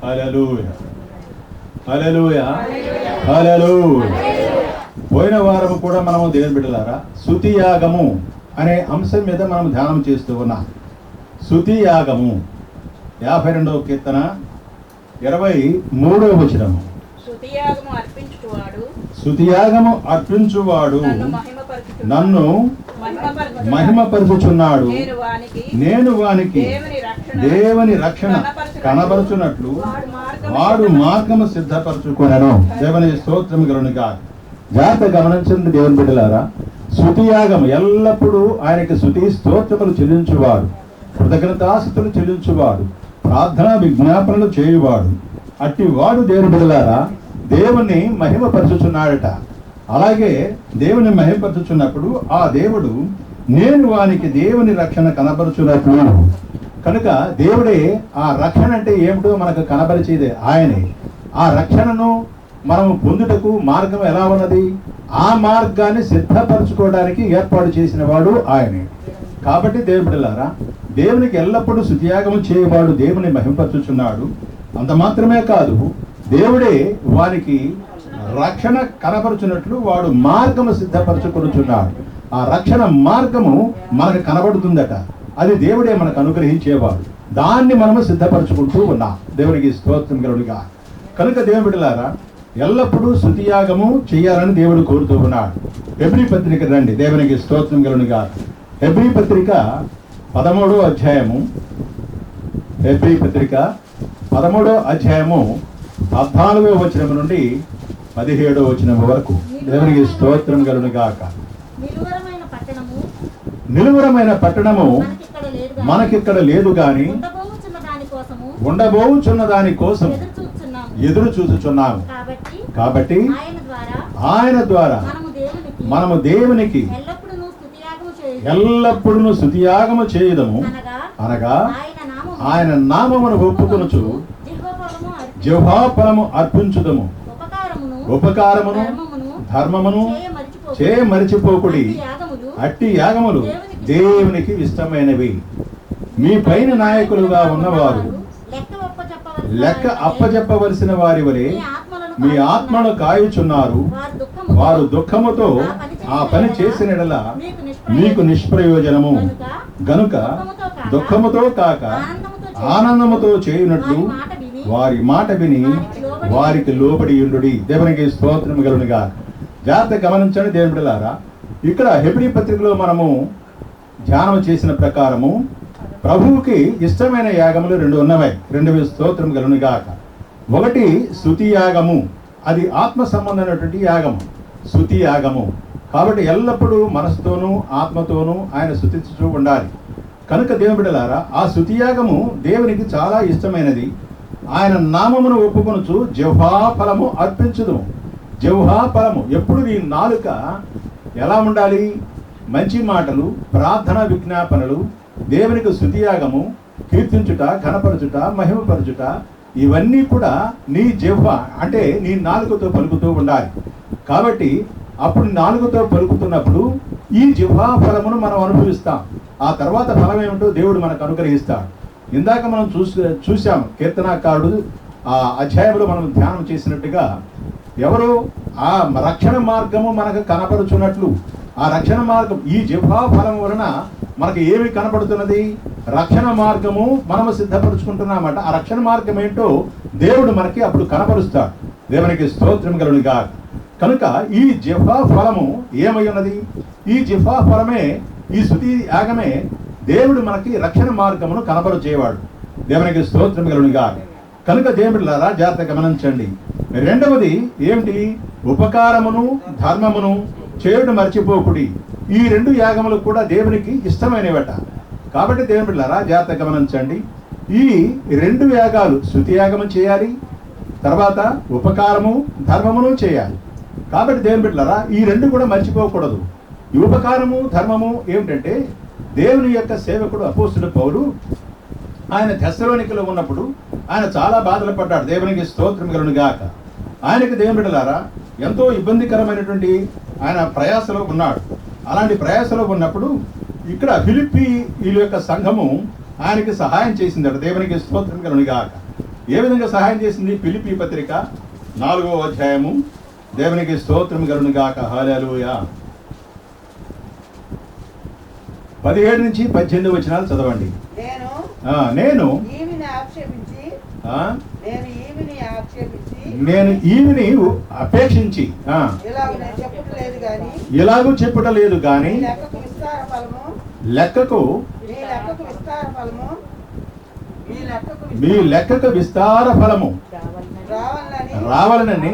హల్లెలూయా, హల్లెలూయా, హల్లెలూయా. పోయిన వారం కూడా మనము దేవుని బిడ్డలారా స్తుతి యాగము అనే అంశం మీద మనం ధ్యానం చేస్తూ ఉన్నాం. స్తుతి యాగము 52వ కీర్తన 23వ వచనము. స్తుతి యాగము అర్పించువాడు నన్ను మహిమపరచుచున్నాడు, నేను వానికి దేవుని రక్షణ కనబరుచున్నట్లు వాడు మార్గము సిద్ధపరచుకొనెను. దేవుని స్తోత్రం కలుగునుగా. జాగ్రత్త గమనించండి దేవుని బిడ్డలారా, స్తుతి యాగం ఎల్లప్పుడూ ఆయనకి స్తుతి స్తోత్రములు చెల్లించువాడు, కృతజ్ఞతాస్తుతులు చెల్లించువాడు, ప్రార్థనా విజ్ఞాపనలు చేయువాడు. అట్టి వాడు దేవుని బిడ్డలారా దేవుని మహిమపరచుచున్నాడట. అలాగే దేవుని మహిమపరచుచున్నప్పుడు ఆ దేవుడు నేను వానికి దేవుని రక్షణ కనబరుచున్నట్లు. కనుక దేవుడే ఆ రక్షణ అంటే ఏమిటో మనకు కనబరిచేదే ఆయనే. ఆ రక్షణను మనం పొందుటకు మార్గం ఎలా ఉన్నది? ఆ మార్గాన్ని సిద్ధపరచుకోవడానికి ఏర్పాటు చేసిన వాడు ఆయనే. కాబట్టి దేవుని బిడ్డలారా దేవునికి ఎల్లప్పుడూ స్తుతియాగము చేయవాడు దేవుని మహిమపరచుచున్నాడు. అంత మాత్రమే కాదు, దేవుడే వారికి రక్షణ కనపరుచున్నట్లు వాడు మార్గము సిద్ధపరచుకొనుచున్నాడు. ఆ రక్షణ మార్గము మనకు కనబడుతుందట. అది దేవుడే మనకు అనుగ్రహించేవాడు. దాన్ని మనము సిద్ధపరచుకుంటూ ఉన్నాం. దేవునికి స్తోత్రం కలుగునుగా. కనుక దేవుని బిడ్డలారా ఎల్లప్పుడూ స్తుతియాగము చేయాలని దేవుడు కోరుతూ ఉన్నాడు. హెబ్రీ పత్రిక రండి. దేవునికి స్తోత్రం కలుగునుగా. హెబ్రీ పత్రిక 13వ అధ్యాయము. హెబ్రీ పత్రిక 13వ అధ్యాయము 14వ వచనం నుండి 17వ వచనం వరకు. దేవునికి స్తోత్రం కలుగునుగాక. నిలువరమైన పట్టణము మనకిక్కడ లేదు గాని ఉండబోచున్న దాని కోసం ఎదురు చూచుచున్నాము. కాబట్టి ఆయన ద్వారా మనము దేవునికి ఎల్లప్పుడూ స్తుతియాగము చేయుదము, అనగా ఆయన నామమును ఒప్పుకొనుచు జిహ్వాఫలము అర్పించుదము. ఉపకారమును ధర్మమును మరిచిపోకుడి. అట్టి యాగములు దేవునికి ఇష్టమైనవి. మీ పైన నాయకులుగా ఉన్నవారు లెక్క అప్పజెప్పవలసిన వారి వలె మీ ఆత్మను కాయుచున్నారు. వారు దుఃఖముతో ఆ పని చేసిన మీకు నిష్ప్రయోజనము గనుక దుఃఖముతో కాక ఆనందముతో చేయునట్లు వారి మాట విని వారికి లోబడి ఉండుడి. దేవునికి స్తోత్రం కలుగునుగా. జాగ్రత్త గమనించండి దేవుని బిడ్డలారా, ఇక్కడ హెబ్రీ పత్రికలో మనము ధ్యానం చేసిన ప్రకారము ప్రభువుకి ఇష్టమైన యాగములు 2 ఉన్నవి. 2 స్తోత్రం కలుగునుగాక. ఒకటి స్తుతి యాగము, అది ఆత్మ సంబంధమైనటువంటి యాగము, స్తుతి యాగము. కాబట్టి ఎల్లప్పుడూ మనసుతోనూ ఆత్మతోనూ ఆయన స్తుతించుతూ ఉండాలి. కనుక దేవుని బిడ్డలారా ఆ స్తుతి యాగము దేవునికి చాలా ఇష్టమైనది. ఆయన నామమును ఒప్పుకొనుచు జిహ్వాఫలము అర్పించుదుము. జిహ్వాఫలము ఎప్పుడు నీ నాలుక ఎలా ఉండాలి? మంచి మాటలు, ప్రార్థన విజ్ఞాపనలు, దేవునికి స్తుతియాగము, కీర్తించుట, ఘనపరచుట, మహిమపరచుట, ఇవన్నీ కూడా నీ జిహ్వ అంటే నీ నాలుకతో పలుకుతూ ఉండాలి. కాబట్టి అప్పుడు నాలుకతో పలుకుతున్నప్పుడు ఈ జిహ్వా ఫలమును మనం అనుభవిస్తాం. ఆ తర్వాత ఫలం ఏమిటో దేవుడు మనకు అనుగ్రహిస్తాడు. ఇందాక మనం చూసాం కీర్తనాకారుడు ఆ అధ్యాయంలో మనం ధ్యానం చేసినట్టుగా ఎవరు ఆ రక్షణ మార్గము మనకు కనపరుచున్నట్లు ఆ రక్షణ మార్గం ఈ జిహ్వా ఫలం వలన మనకు ఏమి కనపడుతున్నది? రక్షణ మార్గము మనము సిద్ధపరుచుకుంటున్నామట. ఆ రక్షణ మార్గం ఏంటో దేవుడు మనకి అప్పుడు కనపరుస్తాడు. దేవునికి స్తోత్రం కలుగునుగా. కనుక ఈ జిహ్వా ఫలము ఏమై ఉన్నది? ఈ జిహ్వా ఫలమే, ఈ స్తుతి యాగమే దేవుడు మనకి రక్షణ మార్గమును కనపరుచేవాడు. దేవునికి స్తోత్రం కలుగునుగా. కనుక దేవుడిలారా జాగ్రత్త గమనించండి. రెండవది ఏమిటి? ఉపకారమును ధర్మమును చేయుడు మర్చిపోకుడి. ఈ 2 యాగములు కూడా దేవునికి ఇష్టమైనవట. కాబట్టి దేవుని బిడ్డలారా జాగ్రత్త గమనించండి. ఈ 2 యాగాలు స్తుతి యాగము చేయాలి, తర్వాత ఉపకారము ధర్మమును చేయాలి. కాబట్టి దేవుని బిడ్డలారా ఈ 2 కూడా మర్చిపోకూడదు. ఈ ఉపకారము ధర్మము ఏమిటంటే దేవుని యొక్క సేవకుడు అపోస్తలుడు పౌలు ఆయన తెస్సలోనికలో ఉన్నప్పుడు ఆయన చాలా బాధలు పడ్డాడు. దేవునికి స్తోత్రం కలుగునుగాక. ఆయనకు దేవుని బిడ్డలారా ఎంతో ఇబ్బందికరమైనటువంటి ఆయన ప్రయాసలో ఉన్నాడు. అలాంటి ప్రయాసలో ఉన్నప్పుడు ఇక్కడ ఫిలిప్పీ వీళ్ళ యొక్క సంఘము ఆయనకి సహాయం చేసిందట. దేవునికి స్తోత్రం కలుగునుగాక. ఏ విధంగా సహాయం చేసింది? ఫిలిప్పీ పత్రిక 4వ అధ్యాయము. దేవునికి స్తోత్రం కలుగును గాక. హల్లెలూయా. 17 నుంచి 18 వచనాలు చదవండి. నేను ఈవిని అపేక్షించి ఇలాగూ చెప్పుటలేదు గాని లెక్కకు మీ లెక్కకు విస్తార ఫలము రావాలని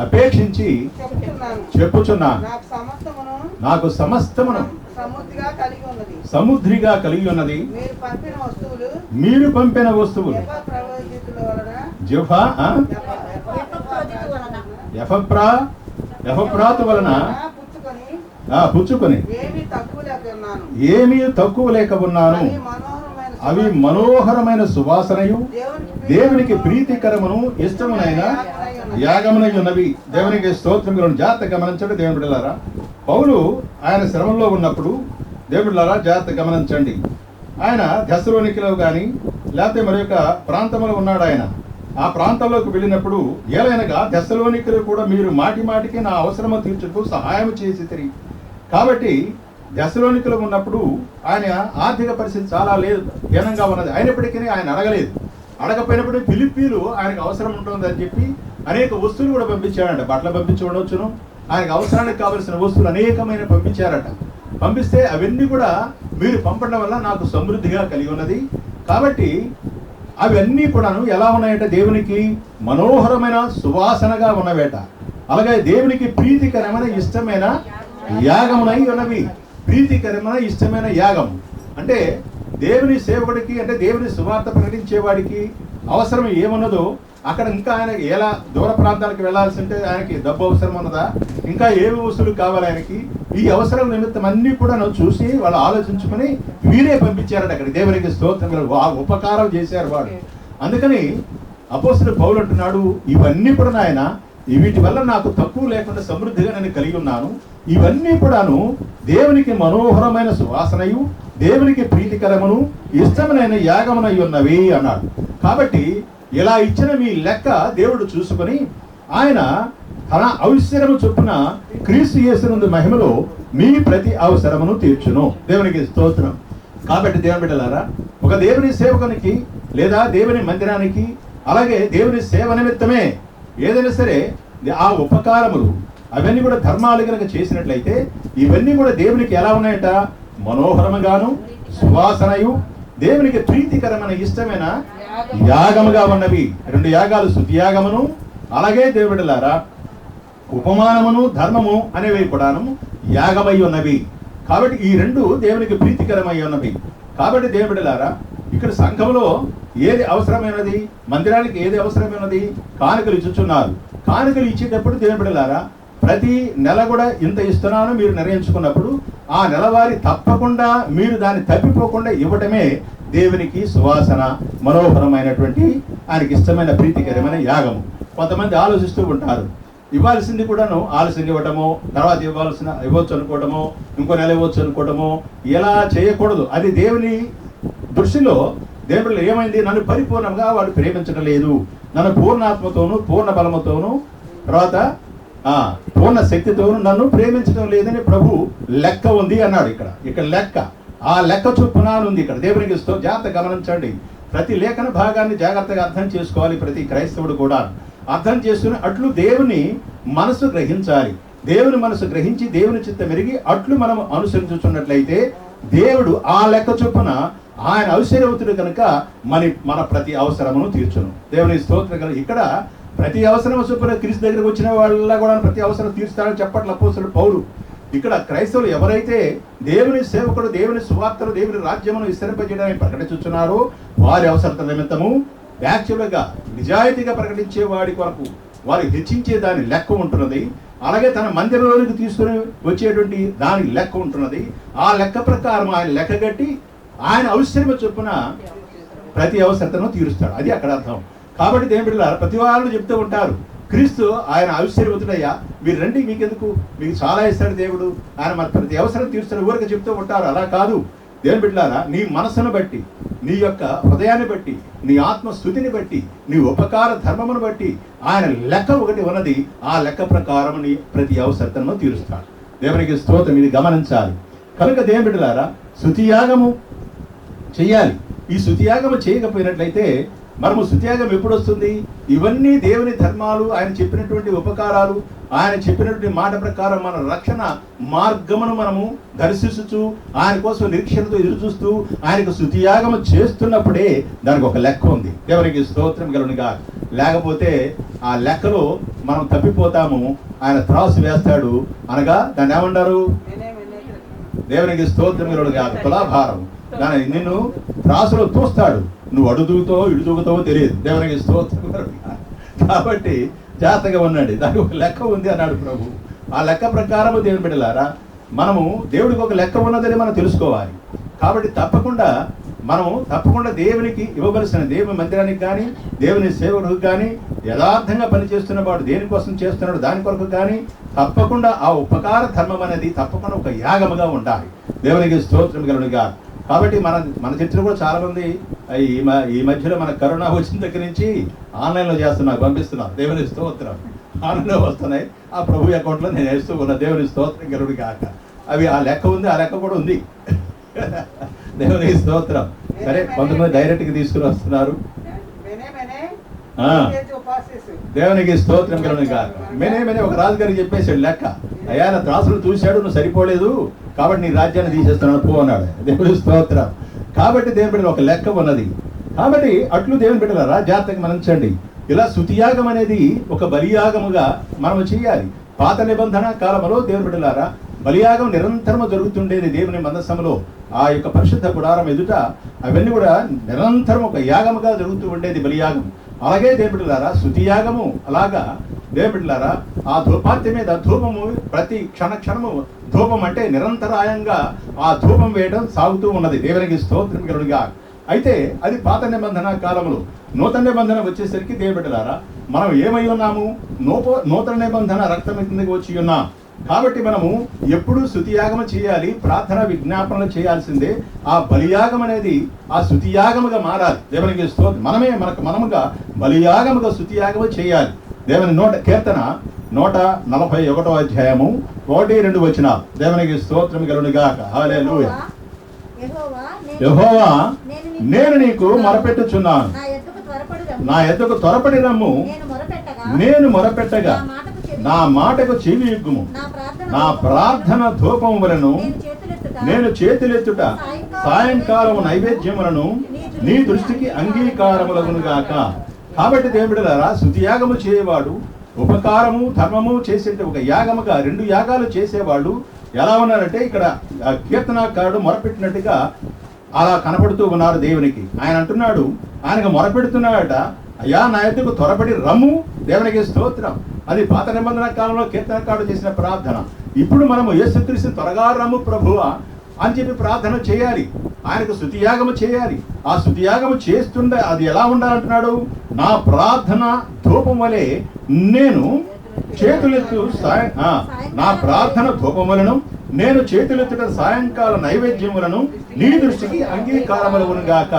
అపేక్షించి చెప్పుచున్నాను. నాకు సమస్తమును సమృద్ధిగా కలిగి ఉన్నది. మీరు పంపిన వస్తువులు ఎఫ్రాతు వలన పుచ్చుకొని ఏమీ తక్కువ లేక ఉన్నాను. అవి మనోహరమైన సువాసనయు దేవునికి ప్రీతికరమును ఇష్టమునైన యాగమునై ఉన్నవి. దేవునికి స్తోత్రం. జాగ్రత్త గమనించండి దేవుని బిడ్డలారా. పౌలు ఆయన శ్రమంలో ఉన్నప్పుడు దేవుని బిడ్డలారా జాగ్రత్త గమనించండి. ఆయన థెస్సలోనికలో కానీ లేకపోతే మరి యొక్క ప్రాంతంలో ఉన్నాడు. ఆయన ఆ ప్రాంతంలోకి వెళ్ళినప్పుడు ఏలైనగా థెస్సలోనికలు కూడా మీరు మాటి మాటికి నా అవసరము తీర్చుటకు సహాయం చేసి తిరిగి. కాబట్టి థెస్సలోనికలో ఉన్నప్పుడు ఆయన ఆర్థిక పరిస్థితి చాలా హీనంగా ఉన్నది. అయినప్పటికీ ఆయన అడగలేదు. అడగపోయినప్పుడు ఫిలిప్పీలు ఆయనకు అవసరం ఉంటుందని చెప్పి అనేక వస్తువులు కూడా పంపించాడంట. బట్టలు పంపించి ఉండవచ్చును, ఆయనకు అవసరానికి కావలసిన వస్తువులు అనేకమైన పంపించారట. పంపిస్తే అవన్నీ కూడా మీరు పంపడం వల్ల నాకు సమృద్ధిగా కలిగి ఉన్నది. కాబట్టి అవన్నీ కూడాను ఎలా ఉన్నాయంటే దేవునికి మనోహరమైన సువాసనగా ఉన్నవేట. అలాగే దేవునికి ప్రీతికరమైన ఇష్టమైన యాగమునై ఉన్నవి. ప్రీతికరమైన ఇష్టమైన యాగం అంటే దేవుని సేవకుడికి, అంటే దేవుని సువార్త ప్రకటించేవాడికి అవసరం ఏమున్నదో అక్కడ ఇంకా ఆయన ఎలా దూర ప్రాంతాలకు వెళ్లాల్సి ఉంటే ఆయనకి డబ్బు అవసరం ఉన్నదా, ఇంకా ఏమి వస్తువులు కావాలి ఆయనకి, ఈ అవసరం నిమిత్తం అన్ని కూడా చూసి వాళ్ళు ఆలోచించుకుని వీరే పంపించారట అక్కడికి. దేవునికి స్తోత్రం. ఉపకారం చేశారు వాడు. అందుకని అపోస్తలుడు పౌలు అంటున్నాడు, ఇవన్నీ కూడా ఆయన వీటి వల్ల నాకు తక్కువ లేకుండా సమృద్ధిగా నేను కలిగి ఉన్నాను. ఇవన్నీ కూడాను దేవునికి మనోహరమైన సువాసనయు దేవునికి ప్రీతికరమును ఇష్టమైన యాగమునై ఉన్నవి అన్నాడు. కాబట్టి ఇలా ఇచ్చిన మీ లెక్క దేవుడు చూసుకొని ఆయన తన అవసరము చొప్పున క్రీస్తు యేసునందు మహిమలో మీ ప్రతి అవసరమును తీర్చును. దేవునికి స్తోత్రం. కాబట్టి దేవుని బిడ్డలారా, ఒక దేవుని సేవకునికి లేదా దేవుని మందిరానికి అలాగే దేవుని సేవ నిమిత్తమే ఏదైనా సరే ఆ ఉపకారములు అవన్నీ కూడా ధర్మాలు కనుక చేసినట్లయితే ఇవన్నీ కూడా దేవునికి ఎలా ఉన్నాయట? మనోహరముగాను సువాసనయు దేవునికి ప్రీతికరమైన ఇష్టమైన యాగముగా ఉన్నవి. 2 యాగాలు, స్తుతి యాగమును అలాగే దేవుడిలారా ఉపమానమును ధర్మము అనేవి కూడాను యాగమై ఉన్నవి. కాబట్టి ఈ 2 దేవునికి ప్రీతికరమై ఉన్నవి. కాబట్టి దేవుడిలారా ఇక్కడ సంఘంలో ఏది అవసరమైనది, మందిరానికి ఏది అవసరమైనది, కానుకలు ఇచ్చుచున్నారు. కానుకలు ఇచ్చేటప్పుడు దేవుడిలారా ప్రతి నెల కూడా ఇంత ఇస్తున్నాను మీరు నిర్ణయించుకున్నప్పుడు ఆ నెలవారీ తప్పకుండా మీరు దాన్ని తప్పిపోకుండా ఇవ్వటమే దేవునికి సువాసన మనోహరమైనటువంటి ఆయనకి ఇష్టమైన ప్రీతికరమైన యాగము. కొంతమంది ఆలోచిస్తూ ఉంటారు, ఇవ్వాల్సింది కూడాను ఆలస్యంగా ఇవ్వటము, తర్వాత ఇవ్వచ్చు అనుకోవటము, ఇంకో నెల ఇవ్వచ్చు అనుకోవటము, ఇలా చేయకూడదు. అది దేవుని దృష్టిలో దేవుడు ఏమైంది, నన్ను పరిపూర్ణంగా వాడు ప్రేమించడం లేదు, నన్ను పూర్ణాత్మతోను పూర్ణ బలముతోను తర్వాత పూర్ణ శక్తితోను నన్ను ప్రేమించడం లేదని ప్రభు లెక్క ఉంది అన్నాడు. ఇక్కడ లెక్క ఆ లెక్క చొప్పున ఉంది ఇక్కడ. దేవునికి జాగ్రత్త గమనించండి. ప్రతి లేఖన భాగాన్ని జాగ్రత్తగా అర్థం చేసుకోవాలి. ప్రతి క్రైస్తవుడు కూడా అర్థం చేసుకుని అట్లు దేవుని మనసు గ్రహించాలి. దేవుని మనసు గ్రహించి దేవుని చిత్తం మెరిగి అట్లు మనం అనుసరించుచున్నట్లయితే దేవుడు ఆ లెక్క చొప్పున ఆయన అవసరవుతుడు కనుక మన ప్రతి అవసరమును తీర్చును. దేవుని స్తోత్రం. ఇక్కడ ప్రతి అవసరం చొప్పున క్రీస్తు దగ్గరకు వచ్చిన వాళ్ళ కూడా ప్రతి అవసరం తీర్చుతాడని చెప్పట్ల అపోస్తలుడు పౌలు. ఇక్కడ క్రైస్తవులు ఎవరైతే దేవుని సేవకుడు, దేవుని సువార్తలు, దేవుని రాజ్యమును విస్తరింపజేయడానికి ప్రకటించుచున్నారో వారి అవసరత నిమిత్తము యాక్చువల్గా నిజాయితీగా ప్రకటించే వాడి కొరకు వారు హెచ్చించే దాని లెక్క ఉంటున్నది. అలాగే తన మందిరంలోనికి తీసుకుని వచ్చేటువంటి దాని లెక్క ఉంటున్నది. ఆ లెక్క ప్రకారం ఆయన లెక్క కట్టి ఆయన అవసరము చొప్పున ప్రతి అవసరతను తీరుస్తాడు. అది అక్కడ అర్థం. కాబట్టి దేవుని బిడ్డలారా ప్రతి వాళ్ళు చెప్తూ ఉంటారు, క్రీస్తు ఆయన అవసరవుతుడయ్యా, మీరు రండి, మీకెందుకు, మీకు చాలా ఇస్తాడు దేవుడు, ఆయన మన ప్రతి అవసరం తీరుస్తాడు ఊరికి చెప్తూ ఉంటారు. అలా కాదు దేవుని బిడ్డలారా, నీ మనసును బట్టి నీ యొక్క హృదయాన్ని బట్టి, నీ ఆత్మస్థుతిని బట్టి, నీ ఉపకార ధర్మమును బట్టి ఆయన లెక్క ఒకటి ఉన్నది. ఆ లెక్క ప్రకారం నీ ప్రతి అవసరతను తీరుస్తాడు. దేవునికి స్తోత్రం. ఇది గమనించాలి. కనుక దేవుని బిడ్డలారా, స్తుతియాగము చెయ్యాలి. ఈ స్తుతియాగము చేయకపోయినట్లయితే మనము స్తుతియాగం ఎప్పుడు వస్తుంది? ఇవన్నీ దేవుని ధర్మాలు, ఆయన చెప్పినటువంటి ఉపకారాలు, ఆయన చెప్పినటువంటి మాట ప్రకారం మన రక్షణ మార్గమును మనము దర్శిస్తూ ఆయన కోసం నిరీక్షణతో ఎదురు చూస్తూ ఆయనకు స్తుతియాగము చేస్తున్నప్పుడే దానికి ఒక లెక్క ఉంది. దేవునికి స్తోత్రం కలుగునుగా. లేకపోతే ఆ లెక్కలో మనం తప్పిపోతాము. ఆయన త్రాసు వేస్తాడు, అనగా దాన్ని ఏమన్నారు? దేవునికి స్తోత్రం కలుగునుగా. తులాభారం. దాని నిన్ను త్రాసులో తోస్తాడు. నువ్వు అడుగుతావో ఇడుదూగుతావో తెలియదు. దేవునికి స్తోత్రం కలుగునుగా. కాబట్టి జాగ్రత్తగా ఉండండి. దానికి ఒక లెక్క ఉంది అన్నాడు ప్రభు. ఆ లెక్క ప్రకారము దేవుని బిడ్డలారా, మనము దేవుడికి ఒక లెక్క ఉన్నదని మనం తెలుసుకోవాలి. కాబట్టి తప్పకుండా దేవునికి ఇవ్వవలసిన దేవుని మందిరానికి కానీ, దేవుని సేవకుడికి కానీ, యథార్థంగా పనిచేస్తున్న వాడు దేనికోసం చేస్తున్నాడు దాని కొరకు కానీ తప్పకుండా ఆ ఉపకార ధర్మం అనేది తప్పకుండా ఒక యాగముగా ఉండాలి. దేవునికి స్తోత్రం కలుగునుగా. కాబట్టి మన చర్చలు కూడా చాలా మంది ఈ మధ్యలో మన కరోనా వచ్చిన దగ్గర నుంచి ఆన్లైన్లో చేస్తున్నారు, పంపిస్తున్నారు. దేవుని స్తోత్రం. ఆన్లైన్లో వస్తున్నాయి. ఆ ప్రభు అకౌంట్లో నేను వేస్తూ ఉన్నా. దేవుని స్తోత్రం కలుగును గాక. అవి ఆ లెక్క ఉంది, ఆ లెక్క కూడా ఉంది. దేవుని స్తోత్రం. సరే, కొంతమంది డైరెక్ట్గా తీసుకుని వస్తున్నారు. దేవునికి స్తోత్రం కలుగును గాక. మేనే ఒక రాజుగారికి చెప్పేశాడు లెక్క. అయ్యా, నా త్రాసులు చూశాడు, నువ్వు సరిపోలేదు, కాబట్టి నీ రాజ్యాన్ని తీసేస్తున్నాను పో అన్నాడు. దేవుని స్తోత్రం. కాబట్టి దేవుని బిడ్డలు ఒక లెక్క ఉన్నది. కాబట్టి అట్లు దేవుని బిడ్డలారా జాగ్రత్తగా మనంచండి. ఇలా స్తుతియాగం అనేది ఒక బలియాగముగా మనం చేయాలి. పాత నిబంధన కాలంలో దేవుని బిడ్డలారా బలియాగం నిరంతరము జరుగుతుండేది. దేవుని మందసములో ఆ యొక్క పరిశుద్ధ గుడారం ఎదుట అవన్నీ కూడా నిరంతరం ఒక యాగముగా జరుగుతూ ఉండేది బలియాగం. అలాగే దేవుని బిడ్డలారా స్తుతియాగము అలాగా దేవుని బిడ్డలారా ఆ ధూపార్తి మీద ధూపము ప్రతి క్షణము ధూపం అంటే నిరంతరాయంగా ఆ ధూపం వేయడం సాగుతూ ఉన్నది. దేవునికి స్తోత్రం కలుగునుగా. అయితే అది పాత నిబంధన కాలంలో. నూతన నిబంధన వచ్చేసరికి దేవుని బిడ్డలారా మనం ఏమై ఉన్నాము? నూతన నిబంధన రక్తం కిందకి వచ్చి ఉన్నాం. కాబట్టి మనము ఎప్పుడూ స్తుతియాగం చేయాలి, ప్రార్థన విజ్ఞాపనలు చేయాల్సిందే. ఆ బలియాగం అనేది ఆ స్తుతియాగముగా మారాలి. దేవునికి స్తోత్రం. మనముగా బలియాగముగా స్తుతియాగము చేయాలి. దేవుని కీర్తన 141వ అధ్యాయము 1-2 వచనాలు. దేవునికి స్తోత్రం కలుగునుగాక. హల్లెలూయా. యెహోవా, నేను నీకు మొరపెట్టుచున్నాను, నా ఎద్దకు త్వరపడి రమ్ము. నేను మొరపెట్టగా నా మాటకు చెవి ఇగ్గుము. నా ప్రార్థన ధూపములను నేను చేతులెత్తుట సాయంకాలము నైవేద్యములను నీ దృష్టికి అంగీకారములగునుగాక. కాబట్టి దేవుడిలారా స్తుతియాగము చేయవాడు ఉపకారము ధర్మము చేసే ఒక యాగముగా 2 యాగాలు చేసేవాళ్ళు ఎలా ఉన్నారంటే ఇక్కడ కీర్తనాకారుడు మొరపెట్టినట్టుగా అలా కనపడుతూ ఉన్నారు దేవునికి. ఆయన అంటున్నాడు, ఆయనకు మొరపెడుతున్నాడట, అయ్యా నా ఎద్దుకు త్వరపడి రమ్ము. దేవునికి స్తోత్రం. అది పాత నిబంధన కాలంలో కీర్తనకారుడు చేసిన ప్రార్థన. ఇప్పుడు మనము యేసుక్రీస్తు త్వరగా రమ్ము ప్రభువా అని చెప్పి ప్రార్థన చేయాలి. ఆయనకు స్తుతియాగము చేయాలి. ఆ స్తుతియాగము చేస్తుండే అది ఎలా ఉండాలంటున్నాడు? నా ప్రార్థన ధూపం వలె నేను చేతులెత్తు నా ప్రార్థన ధూపములను నేను చేతులెత్తుట సాయంకాల నైవేద్యములను నీ దృష్టికి అంగీకారములగునుగాక.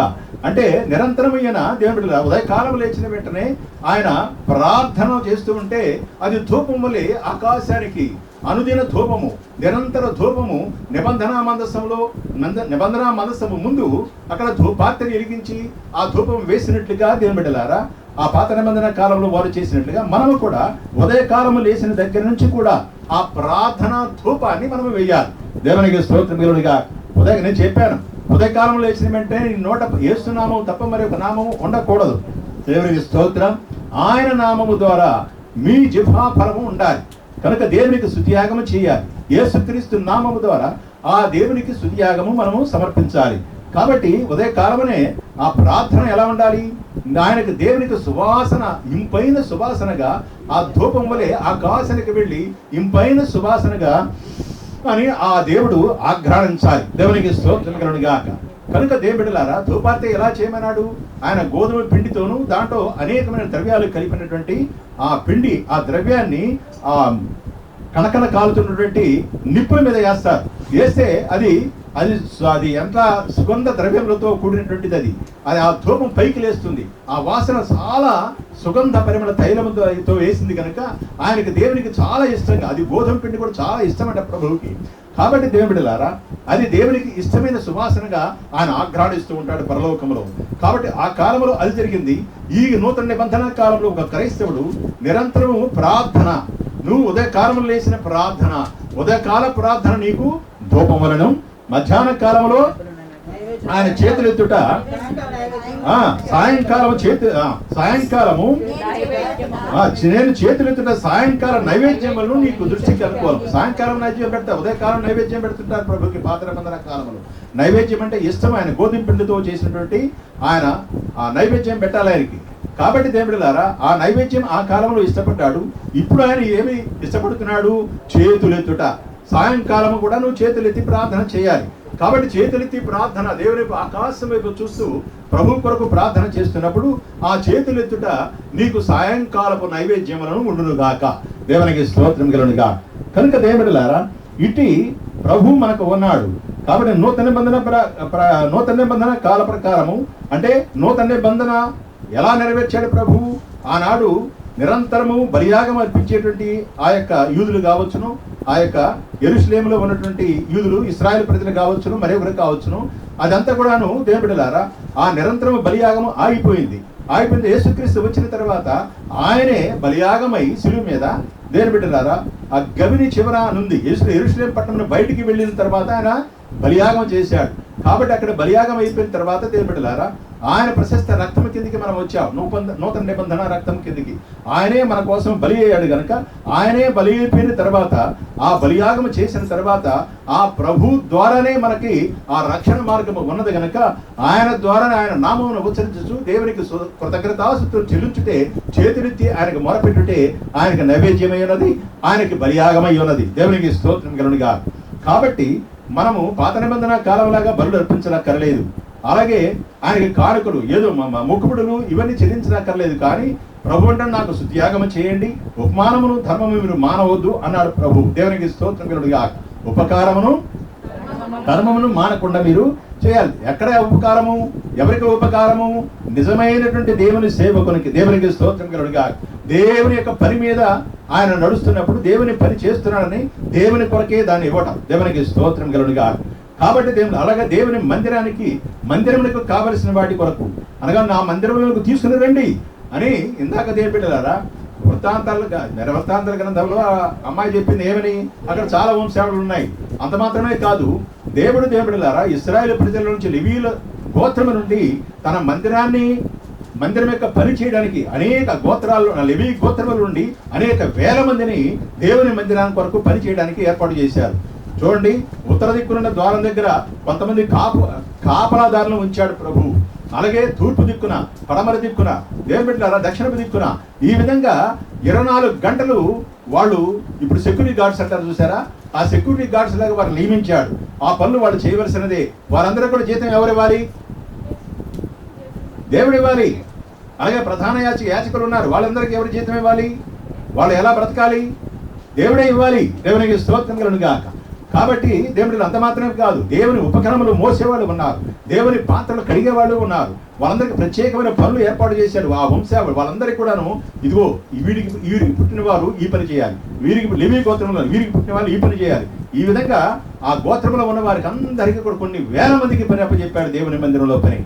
అంటే నిరంతరమైన దేవుడు ఉదయకాలం లేచిన వెంటనే ఆయన ప్రార్థన చేస్తూ ఉంటే అది ధూపం వలె ఆకాశానికి అనుదిన ధూపము, నిరంతర ధూపము. నిబంధనా మందసము ముందు అక్కడ ధూపార్తిని వెలిగించి ఆ ధూపం వేసినట్లుగా దేవుని బిడ్డలారా ఆ పాత నిబంధన కాలంలో వారు చేసినట్లుగా మనము కూడా ఉదయకాలము లేచిన దగ్గర నుంచి కూడా ఆ ప్రార్థన ధూపాన్ని మనము వేయాలి. దేవునికి స్తోత్రం కలుగునుగా. నేను చెప్పాను, ఉదయకాలంలో లేచిన వెంటనే నోట యేసు నామము తప్ప మరి ఒక నామము ఉండకూడదు. దేవునికి స్తోత్రం. ఆయన నామము ద్వారా మీ జిహ్వా ఫలము ఉండాలి. కనుక దేవునికి స్తుతియాగము చేయాలి. యేసుక్రీస్తు నామము ద్వారా ఆ దేవునికి స్తుతియాగము మనము సమర్పించాలి. కాబట్టి ఉదయకాలమనే ఆ ప్రార్థన ఎలా ఉండాలి? ఆయనకు దేవునికి సువాసన, ఇంపైన సువాసనగా ఆ ధూపం వలె ఆకాశానికి వెళ్ళి ఇంపైన సువాసనగా అని ఆ దేవుడు ఆఘ్రానించాలి. దేవునికి స్తోత్రం కలుగునుగాక. కనుక దేవుడిలారా ధూపార్తి ఎలా చేయమన్నాడు? ఆయన గోధుమ పిండితోనూ దాంట్లో అనేకమైన ద్రవ్యాలు కలిపినటువంటి ఆ పిండి, ఆ ద్రవ్యాన్ని ఆ కనకన కాలుతున్నటువంటి నిప్పుల మీద వేస్తారు. వేస్తే అది అది ఎంత సుగంధ ద్రవ్యములతో కూడినటువంటిది. అది ఆ ధూపం పైకి లేస్తుంది. ఆ వాసన చాలా సుగంధ పరిమళ తైలముతో వేసింది కనుక ఆయనకి దేవునికి చాలా ఇష్టంగా, అది గోధుమ పిండి కూడా చాలా ఇష్టమట ప్రభువుకి. కాబట్టి దేవుడిలారా, అది దేవునికి ఇష్టమైన సువాసనగా ఆయన ఆఘ్రాణిస్తూ ఉంటాడు పరలోకంలో. కాబట్టి ఆ కాలంలో అది జరిగింది. ఈ నూతన నిబంధన కాలంలో ఒక క్రైస్తవుడు నిరంతరము ప్రార్థన, నువ్వు ఉదయకాలంలో లేచిన ప్రార్థన, ఉదయకాల ప్రార్థన నీకు ధూపం వలన, మధ్యాహ్న కాలంలో ఆయన చేతులెత్తుట, సాయంకాలము నేను చేతులెత్తుట సాయంకాల నైవేద్యములను నీకు దృష్టికి అనుకోవాలి. సాయంకాలం నైవేద్యం పెడతా, ఉదయకాలం నైవేద్యం పెడుతుంటారు ప్రభుకి పాత నిబంధన కాలంలో. నైవేద్యం అంటే ఇష్టం, ఆయన గోధుమ పిండితో చేసినటువంటి ఆయన ఆ నైవేద్యం పెట్టాలి ఆయనకి. కాబట్టి దేవుడిలారా, ఆ నైవేద్యం ఆ కాలంలో ఇష్టపడ్డాడు. ఇప్పుడు ఆయన ఏమి ఇష్టపడుతున్నాడు? చేతులెత్తుట. సాయంకాలము కూడా నువ్వు చేతులెత్తి ప్రార్థన చేయాలి. కాబట్టి చేతులెత్తి ప్రార్థన, దేవుని ఆకాశం వైపు చూస్తూ ప్రభు కొరకు ప్రార్థన చేస్తున్నప్పుడు ఆ చేతులెత్తుట నీకు సాయంకాలపు నైవేద్యములను ఉండునుగాక. దేవునికి స్తోత్రం కలుగునుగా. కనుక దేవుడిలారా, ఇటు ప్రభు మనకు ఉన్నాడు. కాబట్టి నూతన నిబంధన కాల ప్రకారము, అంటే నూతన నిబంధన ఎలా నెరవేర్చాడు ప్రభు? ఆనాడు నిరంతరము బలియాగం అర్పించేటువంటి ఆ యొక్క యూదులు కావచ్చును, ఆ యొక్క యెరూషలేములో ఉన్నటువంటి యూదులు, ఇశ్రాయేలు ప్రజలు కావచ్చును, మరొకరు కావచ్చును, అదంతా కూడాను దేవుని బిడ్డలారా ఆ నిరంతరము బలియాగము ఆగిపోయింది. యేసుక్రీస్తు వచ్చిన తర్వాత ఆయనే బలియాగమై శిలువ మీద దేవుని బిడ్డలారా ఆ గవిని చివర నుండి యెరూషలేము పట్టణం బయటికి వెళ్ళిన తర్వాత ఆయన బలియాగం చేశాడు. కాబట్టి అక్కడ బలియాగం అయిపోయిన తర్వాత దేవుని బిడ్డలారా ఆయన ప్రశస్త రక్తం కిందికి మనం వచ్చాం, నూతన నిబంధన రక్తం కిందికి. ఆయనే మన కోసం బలి అయ్యాడు కనుక ఆయనే బలి అయిపోయిన తర్వాత, ఆ బలియాగం చేసిన తర్వాత ఆ ప్రభు ద్వారానే మనకి ఆ రక్షణ మార్గము ఉన్నది కనుక ఆయన ద్వారానే ఆయన నామమును ఉచ్చరించు దేవునికి కృతజ్ఞతాస్తుతులు చెల్లించుటే, చేతులెత్తి ఆయనకు మొరపెట్టుటే ఆయనకు నైవేద్యమై ఉన్నది, ఆయనకి బలియాగమై ఉన్నది. దేవునికి స్తోత్రం కలుగునుగా. కాబట్టి మనము పాత నిబంధన కాలంలాగా బలులు అర్పించనక్కర్లేదు. అలాగే ఆయనకి కానుకలు ఏదో మొక్కుబడులు ఇవన్నీ చెల్లించనక్కర్లేదు. కానీ ప్రభు అంటే నాకు స్తుతియాగము చేయండి, ఉపమానమును ధర్మము మీరు మానవద్దు అన్నాడు ప్రభు. దేవునికి స్తోత్రం కలుగునుగా. ఉపకారమును ధర్మమును మానకుండా మీరు చేయాలి. ఎక్కడ ఉపకారము? ఎవరికి ఉపకారము? నిజమైనటువంటి దేవుని సేవకునికి. దేవునికి స్తోత్రం కలుగునుగా. దేవుని యొక్క పని మీద ఆయన నడుస్తున్నప్పుడు, దేవుని పని చేస్తున్నాడని దేవుని కొరకే దాన్ని ఇవ్వటం. దేవునికి స్తోత్రం కలుగునుగా. కాబట్టి అలాగే దేవుని మందిరములకు కావలసిన వాటి కొరకు, అనగా నా మందిరములకు తీసుకుని రండి అని ఇందాక దేవుని బిడ్డలారా వృత్తాంతాల గ్రంథంలో అమ్మాయి చెప్పింది ఏమని? అక్కడ చాలా వంశావళులు ఉన్నాయి. అంత మాత్రమే కాదు, దేవుడు బిడ్డలారా ఇశ్రాయేలు ప్రజల నుంచి లెవీల గోత్రము నుండి తన మందిరం యొక్క పని చేయడానికి అనేక గోత్రాలు, లెవీ గోత్రముల నుండి అనేక వేల మందిని దేవుని మందిరాన్ని కొరకు పని చేయడానికి ఏర్పాటు చేశారు. చూడండి, ఉత్తర దిక్కునున్న ద్వారం దగ్గర కొంతమంది కాపలాదారులను ఉంచాడు ప్రభు. అలాగే తూర్పు దిక్కున, పడమర దిక్కున, దేవుని బిడ్డలారా దక్షిణపు దిక్కున, ఈ విధంగా 24 గంటలు వాళ్ళు, ఇప్పుడు సెక్యూరిటీ గార్డ్స్ అంటారు చూసారా, ఆ సెక్యూరిటీ గార్డ్స్ లాగా వారు నియమించాడు. ఆ పనులు వాళ్ళు చేయవలసినదే. వారందరూ కూడా జీతం ఎవరివ్వాలి? దేవుడు ఇవ్వాలి. అలాగే ప్రధాన యాచకులు ఉన్నారు, వాళ్ళందరికీ ఎవరి జీతం ఇవ్వాలి? వాళ్ళు ఎలా బ్రతకాలి? దేవుడే ఇవ్వాలి. దేవునికి స్తోత్రం కలుగునుగాక. కాబట్టి దేవుడు అంత మాత్రమే కాదు, దేవుని ఉపకరణములు మోసేవాళ్ళు ఉన్నారు, దేవుని పాత్రలు కడిగేవాళ్ళు ఉన్నారు. వాళ్ళందరికీ ప్రత్యేకమైన పనులు ఏర్పాటు చేశాడు. ఆ వంశావళి వాళ్ళందరికీ కూడాను, ఇదిగో వీరికి పుట్టిన వారు ఈ పని చేయాలి, వీరికి లెవీ గోత్రంలో వీరికి పుట్టిన వాళ్ళు ఈ పని చేయాలి. ఈ విధంగా ఆ గోత్రంలో ఉన్న వారికి అందరికీ కూడా కొన్ని వేల మందికి పని అప్పచెప్పాడు దేవుని మందిరంలో పని.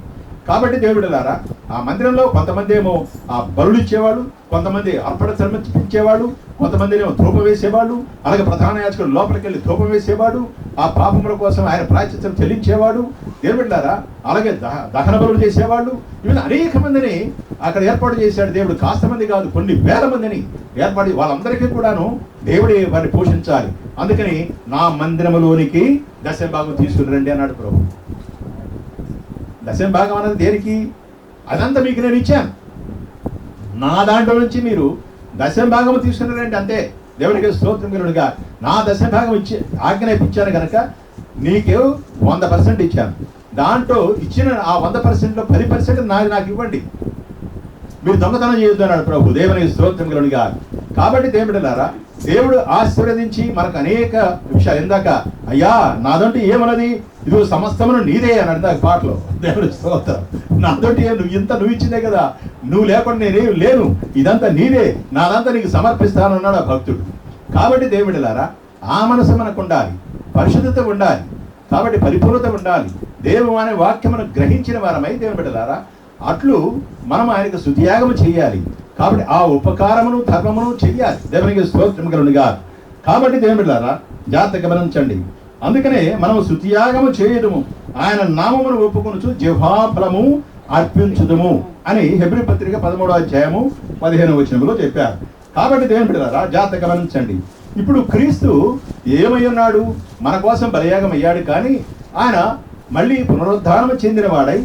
కాబట్టి దేవుడిలారా ఆ మందిరంలో కొంతమంది ఏమో ఆ బలులు ఇచ్చేవాళ్ళు, కొంతమంది అర్పణ సమర్పించేవాళ్ళు, కొంతమంది ఏమో ధూపం వేసేవాళ్ళు. అలాగే ప్రధాన యాజకుడు లోపలికి వెళ్ళి ధూపం వేసేవాడు, ఆ పాపముల కోసం ఆయన ప్రాయశ్చిత్తం చెల్లించేవాడు. దేవుడిలారా అలాగే దహన బలులు చేసేవాళ్ళు. ఇవి అనేక మందిని అక్కడ ఏర్పాటు చేశాడు దేవుడు. కాస్త మంది కాదు, కొన్ని వేల మందిని ఏర్పాటు. వాళ్ళందరికీ కూడాను దేవుడే వారిని పోషించాలి. అందుకని నా మందిరములోనికి దశభాగం తీసుకుని రండి అన్నాడు ప్రభు. దశభాగం అన్నది దేనికి? అదంతా మీకు నేను ఇచ్చాను, నా దాంట్లో నుంచి మీరు దశభాగం తీసుకున్నారంటే అంతే. దేవునికి స్తోత్రం కలుగునుగా. నా దశభాగం ఆజ్ఞాపించాను కనుక నీకు 100% ఇచ్చాను. దాంట్లో ఇచ్చిన ఆ 100%లో 10% నాకు ఇవ్వండి. మీరు దొంగతనం చేయొద్దు అన్నాడు ప్రభు. దేవునికి స్తోత్రం కలుగునుగా. కాబట్టి దేవుడిలారా దేవుడు ఆశీర్వదించి మనకు అనేక విషయాలు, ఇందాక అయ్యా నాదంటూ ఏమన్నది, ఇదిగో సమస్తమును నీదే అని అంటే పాటలో. దేవుడి స్తోత్రం. నాతోటి నువ్వు ఇచ్చిందే కదా, నువ్వు లేకుండా నేనేం లేను, ఇదంతా నీదే, నాదంతా నీకు సమర్పిస్తాను అన్నాడు ఆ భక్తుడు. కాబట్టి దేవుడిలారా ఆ మనసు మనకు ఉండాలి, పరిశుద్ధత ఉండాలి, కాబట్టి పరిపూర్ణత ఉండాలి. దేవుడు అనే వాక్యమును గ్రహించిన వారమై దేవుడిలారా అట్లు మనం ఆయనకు స్తుతియాగము చేయాలి. కాబట్టి ఆ ఉపకారమును ధర్మమును చెయ్యాలి. దేవునికి స్తోత్రం కలుగునుగా. కాబట్టి దేవుడిలారా జాగ్రత్త గమనించండి. అందుకనే మనము స్తుతియాగము చేయడము, ఆయన నామమును ఒప్పుకొనుచు జిహ్వాఫలము అర్పించుదము అని హెబ్రీ పత్రిక 13వ అధ్యాయము 15వ వచనంలో చెప్పారు. కాబట్టి దేవుని బిడ్డలారా జాగ్రత్త గమనించండి. ఇప్పుడు క్రీస్తు ఏమై ఉన్నాడు? మన కోసం బలియాగం అయ్యాడు, కానీ ఆయన మళ్ళీ పునరుద్ధానం చెందిన వాడై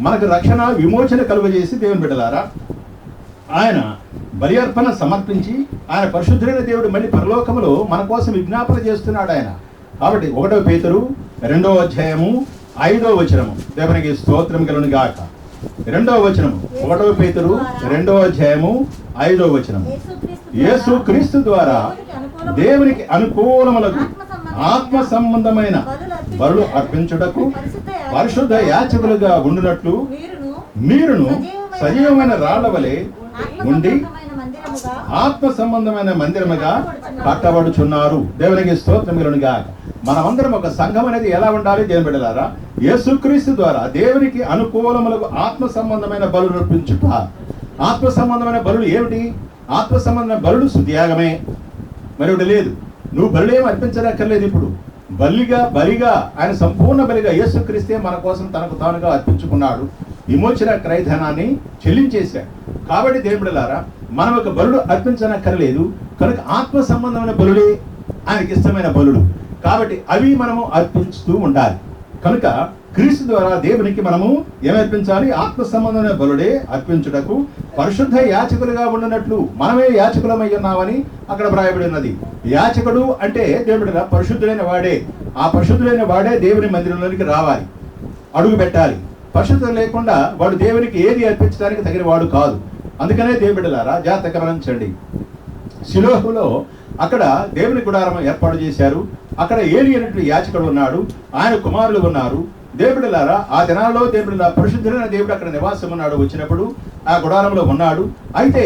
మనకు రక్షణ విమోచన కలుగజేసి దేవుని బిడ్డలారా ఆయన బలి అర్పణ సమర్పించి ఆయన పరిశుద్ధుడైన దేవుడు మళ్ళీ పరలోకములో మన కోసం విజ్ఞాపన చేస్తున్నాడు ఆయన. కాబట్టి 1 పేతురు 2వ అధ్యాయము 5వ వచనము. దేవునికి స్తోత్రం కలుగును గాక. 2వ వచనము 1 పేతురు 2వ అధ్యాయము 5వ వచనము. యేసు క్రీస్తు ద్వారా దేవునికి అనుకూలములకు ఆత్మ సంబంధమైన బలులు అర్పించుటకు పరిశుద్ధ యాచకులుగా ఉండునట్లు మీరును సజీవమైన రాళ్ల వలె ఉండి ఆత్మ సంబంధమైన మందిరముగా కట్టబడుచున్నారు. దేవునికి స్తోత్రం కలుగును గాక. మనమందరం ఒక సంఘం అనేది ఎలా ఉండాలి? దేవుని బిడ్డలారా యేసుక్రీస్తు ద్వారా దేవునికి అనుకూలములకు ఆత్మ సంబంధమైన బలులు అర్పించుట. ఆత్మ సంబంధమైన బలులు ఏమిటి? ఆత్మ సంబంధమైన బలులు స్తుతియాగమే, మరొకటి లేదు. నువ్వు బలులేం అర్పించనక్కర్లేదు. ఇప్పుడు బలిగా ఆయన సంపూర్ణ బలిగా యేసుక్రీస్తే మన కోసం తనకు తానుగా అర్పించుకున్నాడు, విమోచన క్రయధనాన్ని చెల్లించేశాడు. కాబట్టి దేవుని బిడ్డలారా మనం ఒక బలుడు అర్పించనక్కర్లేదు కనుక ఆత్మ సంబంధమైన బలుడే ఆయనకి ఇష్టమైన బలుడు. కాబట్టి అవి మనము అర్పిస్తూ ఉండాలి. కనుక క్రీస్తు ద్వారా దేవునికి మనము ఏమర్పించాలి? ఆత్మ సంబంధమైన బలుడే అర్పించుటకు పరిశుద్ధ యాచకులుగా ఉండినట్లు. మనమే యాచకులమై ఉన్నామని అక్కడ వ్రాయబడి ఉన్నది. యాచకుడు అంటే దేవుడిగా పరిశుద్ధులైన వాడే. ఆ పరిశుద్ధులైన వాడే దేవుని మందిరంలోనికి రావాలి, అడుగు పెట్టాలి. పరిశుద్ధత లేకుండా వాడు దేవునికి ఏది అర్పించడానికి తగిన వాడు కాదు. అందుకనే దేవుడిలారా జాగ్రత్త గమనించండి. షిలోహులో అక్కడ దేవుని గుడారం ఏర్పాటు చేశారు. అక్కడ ఏలి అనేటువంటి యాచకుడు ఉన్నాడు, ఆయన కుమారులు ఉన్నారు. దేవుడిలారా ఆ దినాల్లో దేవుడిలా పరిశుద్ధులైన దేవుడు అక్కడ నివాసం ఉన్నాడు, వచ్చినప్పుడు ఆ గుడారంలో ఉన్నాడు. అయితే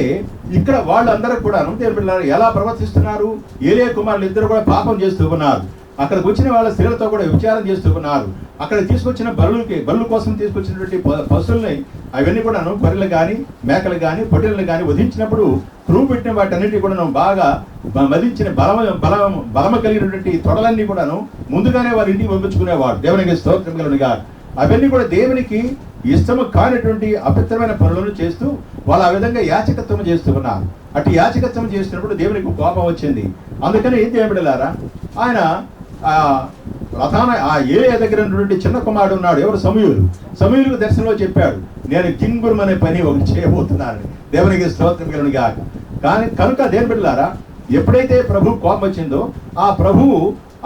ఇక్కడ వాళ్ళందరూ కూడా దేవుడిలారా ఎలా ప్రవర్తిస్తున్నారు? ఏలియా కుమారులు ఇద్దరు కూడా పాపం చేస్తూ ఉన్నారు. అక్కడికి వచ్చిన వాళ్ళ స్త్రీలతో కూడా విచారం చేస్తూ ఉన్నారు. అక్కడ తీసుకొచ్చిన బలుల కోసం తీసుకొచ్చినటువంటి పశువుల్ని అవన్నీ కూడా గొర్రెలు కానీ మేకలు కానీ పొట్టెలను కానీ వధించినప్పుడు క్రూవు పెట్టిన వాటన్నిటి కూడా బాగా వధించిన బలమ కలిగినటువంటి తొడలన్నీ కూడాను ముందుగానే వారి ఇంటికి పంపించుకునేవాడు. దేవునికి స్తోత్రం కలుగునుగా. అవన్నీ కూడా దేవునికి ఇష్టము కానిటువంటి అపవిత్రమైన పనులను చేస్తూ వాళ్ళు ఆ విధంగా యాచకత్వం చేస్తూ ఉన్నారు. అటు యాచకత్వం చేస్తున్నప్పుడు దేవునికి కోపం వచ్చింది. అందుకని దేవుడిలారా ఆయన ప్రధాన ఆ ఏలియా దగ్గర ఉన్నటువంటి చిన్న కుమారుడు ఉన్నాడు, ఎవరు? సమూయేలుకు దర్శనంలో చెప్పాడు, నేను కింగురం అనే పని ఒకటి చేయబోతున్నానని. దేవునికి స్తోత్రం కలుగును గాక. కానీ కనుక దేవుని బిడ్డలారా ఎప్పుడైతే ప్రభు కోపం వచ్చిందో ఆ ప్రభువు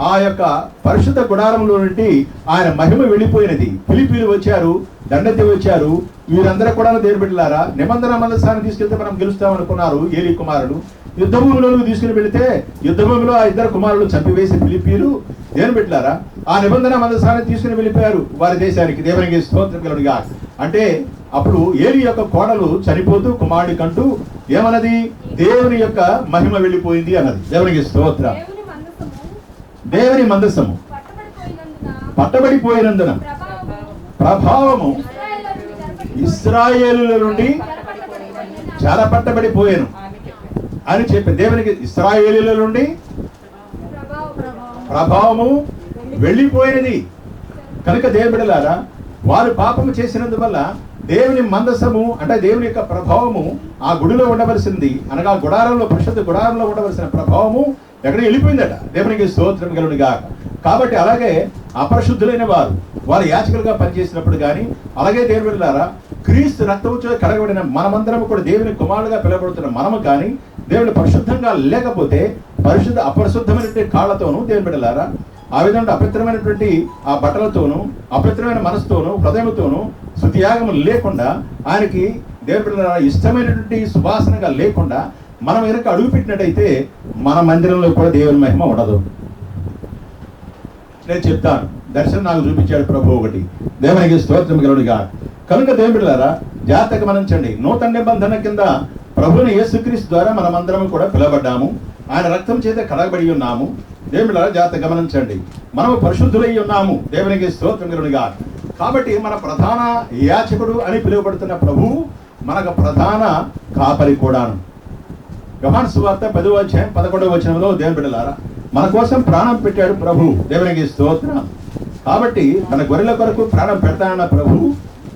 ఆ యొక్క పరిశుద్ధ గుడారంలో నుండి ఆయన మహిమ వెళ్ళిపోయినది. ఫిలిప్పీలు వచ్చారు, దండతి వచ్చారు, వీరందరూ కూడా దేవుని బిడ్డలారా నిబంధన మందసాన్ని తీసుకెళ్తే మనం గెలుస్తామనుకున్నారు ఏలీ కుమారుడు. యుద్ధ భూమిలోకి తీసుకుని వెళితే యుద్ధ భూమిలో ఆ ఇద్దరు కుమారులు చంపివేసి ఫిలిప్పీలు దేవుని బిడ్డలారా ఆ నిబంధన మందసాన్ని తీసుకుని వెళ్ళిపోయారు వారి దేశానికి. దేవునికి స్తోత్రం కలుగునుగా. అంటే అప్పుడు ఏలీ యొక్క కోడలు చనిపోతూ కుమారుడి కంటూ ఏమన్నది? దేవుని యొక్క మహిమ వెళ్ళిపోయింది అన్నది. దేవునికి స్తోత్రం. దేవుని మందసము పట్టబడిపోయినందున ప్రభావము ఇశ్రాయేలుల నుండి చెరపట్టబడిపోయాను అని చెప్పి దేవునికి ఇశ్రాయేలుల నుండి ప్రభావము వెళ్ళిపోయినది. కనుక దేవుని బిడ్డలారా వారు పాపము చేసినందువల్ల దేవుని మందసము అంటే దేవుని యొక్క ప్రభావము ఆ గుడిలో ఉండవలసింది, అనగా గుడారంలో పరిశుద్ధ గుడారంలో ఉండవలసిన ప్రభావము ఎక్కడ వెళ్ళిపోయిందట. దేవునికి స్తోత్రం కలుగునుగా. కాబట్టి అలాగే అపరిశుద్ధులైన వారు యాచకులుగా పనిచేసినప్పుడు కానీ అలాగే దేవుని బిడ్డలారా క్రీస్తు రక్తముతో కడగబడిన మనమందరం కూడా దేవుని కుమారులుగా పిలువబడుతున్న మనము కానీ దేవుని పరిశుద్ధంగా లేకపోతే అపరిశుద్ధమైనటువంటి కాళ్ళతోనూ దేవుని బిడ్డలారా ఆ విధంగా అపవిత్రమైనటువంటి ఆ బట్టలతోనూ అపవిత్రమైన మనసుతోనూ హృదయంతోనూ స్తుతియాగము లేకుండా ఆయనకి దేవుని బిడ్డలారా ఇష్టమైనటువంటి సువాసనగా లేకుండా మనం వెనక అడుగు పెట్టినట్టయితే మన మందిరంలో కూడా దేవుని మహిమ ఉండదు. నేను చెప్తాను, దర్శనం నాకు చూపించాడు ప్రభు ఒకటి. దేవునికి స్తోత్రం కలుగునుగా. కనుక దేవుని బిడ్డలారా జాగ్రత్తగా గమనించండి. నూతన నిబంధన కింద ప్రభువుని యేసుక్రీస్తు ద్వారా మనమందరం కూడా పిలవబడ్డాము. ఆయన రక్తం చేత కడగబడి ఉన్నాము. దేవుని బిడ్డలారా జాగ్రత్తగా గమనించండి. మనము పరిశుద్ధులై ఉన్నాము. దేవునికి స్తోత్రం కలుగునుగా. కాబట్టి మన ప్రధాన యాజకుడు అని పిలువబడుతున్న ప్రభువు మనకు ప్రధాన కాపరి కూడాను. యోహాను సువార్త 10వ అధ్యాయం 11వ వచనంలో దేవుని బిడ్డలారా మన కోసం ప్రాణం పెట్టాడు ప్రభు. దేవునికి స్తోత్రం. కాబట్టి మన గొర్రెల కొరకు ప్రాణం పెడతానన్న ప్రభు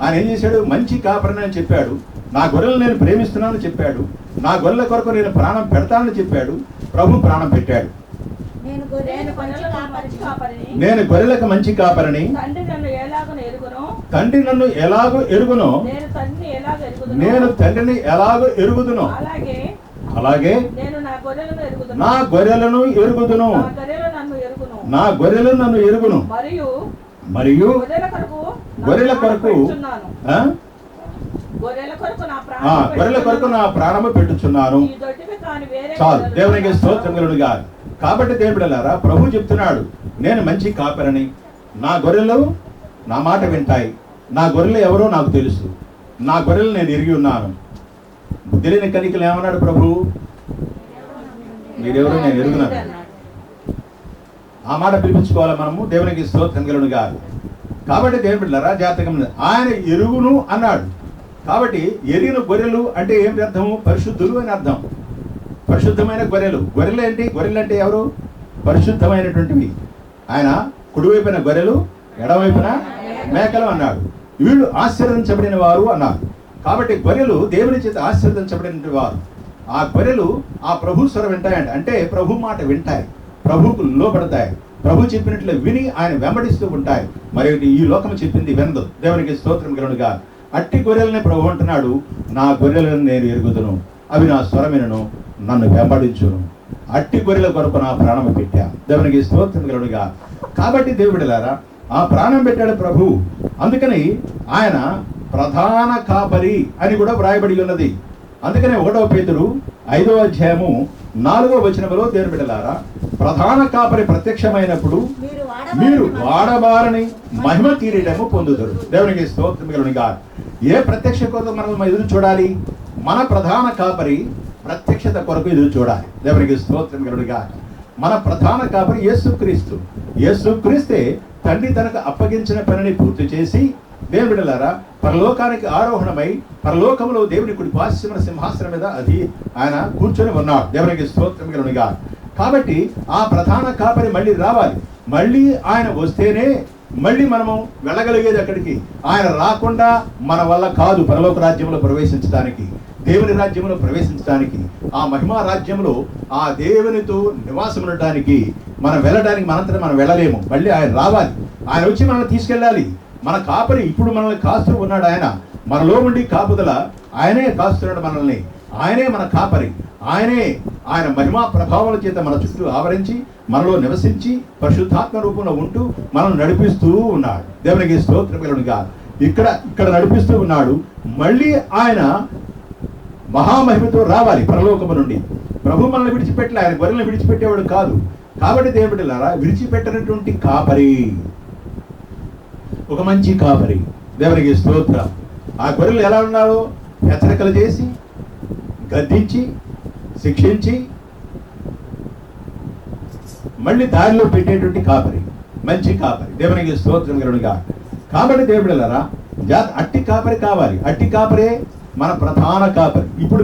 ఆయన ఏం చేశాడు? మంచి కాపరిని అని చెప్పాడు. నా గొర్రెలు నేను ప్రేమిస్తున్నానని చెప్పాడు. నా గొర్రెల కొరకు నేను ప్రాణం పెడతానని చెప్పాడు. ప్రభు ప్రాణం పెట్టాడు. నేను గొర్రెలకు మంచి కాపరిని, తండ్రి నన్ను ఎలాగో ఎరుగునో నేను తండ్రిని ఎలాగో ఎరుగుదునో అలాగే నా గొర్రెలను ఎరుగుదును. నా గొర్రెలు నన్ను ఎరుగును. మరియు గొర్రెల కొరకు నా ప్రాణము పెట్టుచున్నాను. చాలు. దేవునికి స్తోత్రం కలుగునుగా. కాబట్టి దేవుడలారా ప్రభు చెప్తున్నాడు, నేను మంచి కాపరిని, నా గొర్రెలు నా మాట వింటాయి. నా గొర్రెలు ఎవరో నాకు తెలుసు. నా గొర్రెలు నేను ఎరిగి ఉన్నాను. బుద్ధి లేని కనికలు ఏమన్నాడు ప్రభు? మీరెవరో నేను ఎరుగున్నాను. ఆ మాట పిలిపించుకోవాలి మనము. దేవునికి స్తోత్రం కలుగునుగా. కాబట్టి దేవుని బిడ్డలారా జాగ్రత్తగా ఆయన ఎరుగును అన్నాడు. కాబట్టి ఎరిగిన గొర్రెలు అంటే ఏమిటి అర్థము? పరిశుద్ధులు అని అర్థం. పరిశుద్ధమైన గొర్రెలు. గొర్రెలు ఏంటి? గొర్రెలు అంటే ఎవరు? పరిశుద్ధమైనటువంటివి. ఆయన కుడివైపున గొర్రెలు, ఎడవైపున మేకలు అన్నాడు. వీళ్ళు ఆశీర్వదించబడిన వారు అన్నారు. కాబట్టి గొర్రెలు దేవుని చేత ఆశీర్వదించబడిన వారు. ఆ గొర్రెలు ఆ ప్రభు స్వరం వింటాయంట. అంటే ప్రభు మాట వింటాయి, ప్రభువుకు లోబడతాయి, ప్రభు చెప్పినట్లు విని ఆయన వెంబడిస్తూ ఉంటాయి. మరి ఈ లోకం చెప్పింది వినదు. దేవునికి స్తోత్రం కలుగునుగా. అట్టి గొర్రెలనే ప్రభు అంటున్నాడు, నా గొర్రెలను నేను ఎరుగుదును, అవి నా స్వరమినను, నన్ను వెంబడించును. అట్టి గొర్రెల కొరకు నా ప్రాణం పెట్టా. దేవునికి స్తోత్రం కలుగునుగా. కాబట్టి దేవుడిలారా ఆ ప్రాణం పెట్టాడు ప్రభు. అందుకని ఆయన ప్రధాన కాపరి అని కూడా వ్రాయబడి ఉన్నది. అందుకనే 1వ పేతురు 5వ అధ్యాయము 4వ వచనములో దేవుని బిడ్డలారా ప్రధాన కాపరి ప్రత్యక్షమైనప్పుడు మీరు వాడబారని మహిమ కిరీటము పొందుతారు. దేవునికి స్తోత్రం కలుగునుగా. ఏ ప్రత్యక్ష కొరకు మనం ఎదురు చూడాలి? మన ప్రధాన కాపరి ప్రత్యక్షత కొరకు ఎదురు చూడాలి. దేవునికి స్తోత్రం కలుగునుగా. మన ప్రధాన కాపరి యేసుక్రీస్తు. యేసుక్రీస్తే తండ్రి తనకు అప్పగించిన పనిని పూర్తి చేసి దేవుని బిడ్డలారా పరలోకానికి ఆరోహణమై పరలోకంలో దేవుని కుడి పార్శ్వమున సింహాసనం మీద అది ఆయన కూర్చొని ఉన్నాడు. దేవునికి స్తోత్రం కలుగునుగా. కాబట్టి ఆ ప్రధాన కాపరి మళ్ళీ రావాలి. మళ్ళీ ఆయన వస్తేనే మళ్ళీ మనము వెళ్ళగలిగేది అక్కడికి. ఆయన రాకుండా మన వల్ల కాదు పరలోక రాజ్యంలో ప్రవేశించడానికి, దేవుని రాజ్యంలో ప్రవేశించడానికి, ఆ మహిమా రాజ్యంలో ఆ దేవునితో నివాసం ఉండటానికి మనం వెళ్ళడానికి మనంతటా మనం వెళ్ళలేము. మళ్ళీ ఆయన రావాలి. ఆయన వచ్చి మనల్ని తీసుకెళ్ళాలి. మన కాపరి ఇప్పుడు మనల్ని కాస్తూ ఉన్నాడు. ఆయన మనలో ఉండి కాపుదల ఆయనే కాస్తున్నాడు మనల్ని. ఆయనే మన కాపరి. ఆయన మహిమా ప్రభావాల చేత మన చుట్టూ ఆవరించి మనలో నివసించి పరిశుద్ధాత్మ రూపంలో ఉంటూ మనల్ని నడిపిస్తూ ఉన్నాడు. దేవునికి స్తోత్రం కలుగునుగా. ఇక్కడ నడిపిస్తూ ఉన్నాడు. మళ్ళీ ఆయన మహామహిమతో రావాలి పరలోకము నుండి. ప్రభు మనల్ని విడిచిపెట్టలే, ఆయన గొర్రెలను విడిచిపెట్టేవాడు కాదు. కాబట్టి దేవుడిలారా విడిచిపెట్టినటువంటి కాపరి, ఒక మంచి కాపరి. దేవునికి స్తోత్రం. ఆ గొర్రెలు ఎలా ఉన్నారో హెచ్చరికలు చేసి గద్దించి శిక్షించి మళ్ళీ దారిలో పెట్టేటువంటి కాపరి, మంచి కాపరి. దేవునికి స్తోత్రం కలుగునుగా. కాబట్టి దేవుడిలారా అట్టి కాపరి కావాలి. అట్టి కాపరే మన ప్రధాన కాపరి. ఇప్పుడు